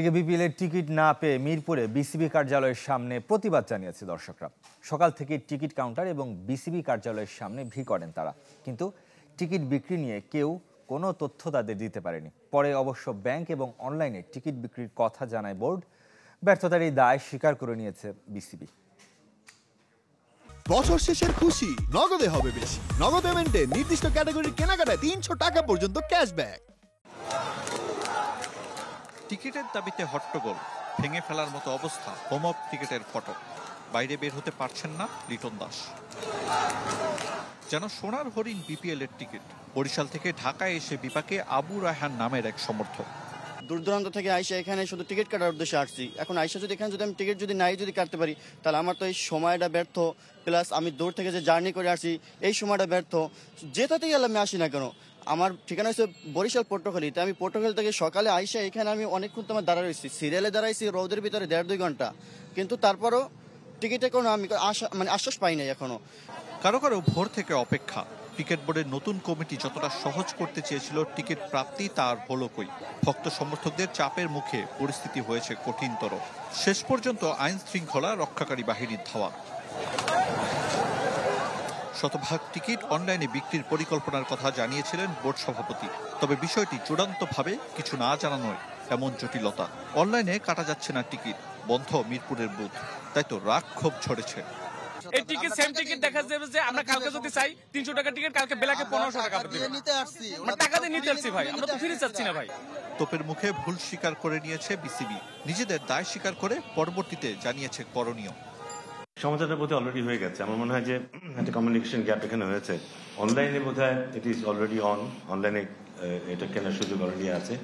দিকে বিপিএল এর টিকিট না পেয়ে মিরপুরে বিসিবি কার্যালয়ের সামনে প্রতিবাদ জানিয়েছে দর্শকরা। সকাল থেকে টিকিট কাউন্টার এবং বিসিবি কার্যালয়ের সামনে ভিড় করেন তারা, কিন্তু টিকিট বিক্রি নিয়ে কেউ কোনো তথ্য তাদের দিতে পারেনি। পরে অবশ্য ব্যাংক এবং অনলাইনে টিকিট বিক্রির কথা জানায় বোর্ড। ব্যর্থতার এই দায় স্বীকার করে নিয়েছে বিসিবি। বছর শেষের খুশি নগদে হবে বেশি। নগদ পেমেন্টে নির্দিষ্ট ক্যাটাগরির কেনাকাটায় 300 টাকা পর্যন্ত ক্যাশব্যাক। টিকিটের দাবিতে হট্টগোল, ভেঙে ফেলার মতো অবস্থা হোম অফ টিকিটের ফটক। বাইরে বের হতে পারছেন না লিটন দাস। যেন সোনার হরিণ বিপিএল এর টিকিট। বরিশাল থেকে ঢাকায় এসে বিপাকে আবু রায়হান নামের এক সমর্থক। দূর দূরান্ত থেকে আইসা এখানে শুধু টিকিট কাটার উদ্দেশ্যে আসছি। এখন আইসা যদি এখানে যদি আমি টিকিট যদি কাটতে পারি, তাহলে আমার তো এই সময়টা ব্যর্থ, প্লাস আমি দূর থেকে যে জার্নি করে আসছি এই সময়টা ব্যর্থ। যেটাতে গেলে আমি আসি না কেন, আমার ঠিকানা হচ্ছে বরিশাল পটুয়াখালী। আমি পটুয়াখালী থেকে সকালে আইসা এখানে আমি অনেকক্ষণ তোমার দাঁড়া রয়েছি, সিরিয়ালে দাঁড়াইছি রোদের ভিতরে 1.5-2 ঘন্টা, কিন্তু তারপরও টিকিটে কোনো আমি আশ্বাস পাই নাই এখনো। কারো কারো ভোর থেকে অপেক্ষা। ক্রিকেট বোর্ডের নতুন কমিটি যতটা সহজ করতে চেয়েছিল টিকিট প্রাপ্তি, তার হলো কই। ভক্ত সমর্থকদের চাপের মুখে পরিস্থিতি হয়েছে কঠিনতর। শেষ পর্যন্ত আইন শৃঙ্খলা রক্ষাকারী বাহিনীর ধাওয়া। শতভাগ টিকিট অনলাইনে বিক্রির পরিকল্পনার কথা জানিয়েছিলেন বোর্ড সভাপতি। তবে বিষয়টি চূড়ান্তভাবে কিছু না জানানোয় এমন জটিলতা। অনলাইনে কাটা যাচ্ছে না টিকিট, বন্ধ মিরপুরের বুথ। তাই তো রাগ ক্ষোভ ঝরেছে। এই টিকিট সেম টিকিট দেখা যাবে যে আমরা কালকে যদি চাই 300 টাকা টিকিট, কালকে বেলাকে 1500 টাকা নিতে আসছি। আমরা টাকা দিয়ে নিতে আসছি ভাই, আমরা তো ফিরে যাচ্ছি না ভাই। তোপের মুখে ভুল স্বীকার করে নিয়েছে বিসিবি। নিজেদের দায় স্বীকার করে পরবর্তীতে জানিয়েছে করণীয়। সমাধানের বোধহয় অলরেডি হয়ে গেছে। আমার মনে হয় যে একটা কমিউনিকেশন গ্যাপ এখানে হয়েছে। অনলাইনে বোধহয় ইট ইজ অলরেডি অনলাইনে এটা কেনার সুযোগ অলরেডি আছে।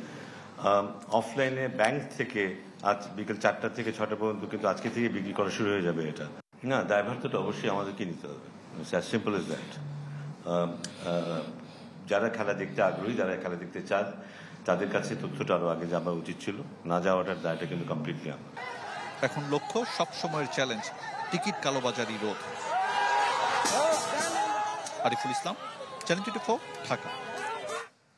অফলাইনে ব্যাংক থেকে আজ বিকেল 4টা থেকে 6টা পর্যন্ত কিন্তু আজকে থেকে বিক্রি করা শুরু হয়ে যাবে। এটা না, দায়ভারটা অবশ্যই আমাদেরকে নিতে হবে। As simple as that. যারা খেলা দেখতে আগ্রহী, যারা খেলা দেখতে চান, তাদের কাছে তথ্যটা আরো আগে যাওয়া উচিত ছিল। না যাওয়াটার দায়টা কিন্তু কমপ্লিটলি আমার। এখন লক্ষ্য সব সময়ের চ্যালেঞ্জ, টিকিট কালোবাজারি রোধ। আরিফুল ইসলাম, চ্যানেল 24, ঢাকা।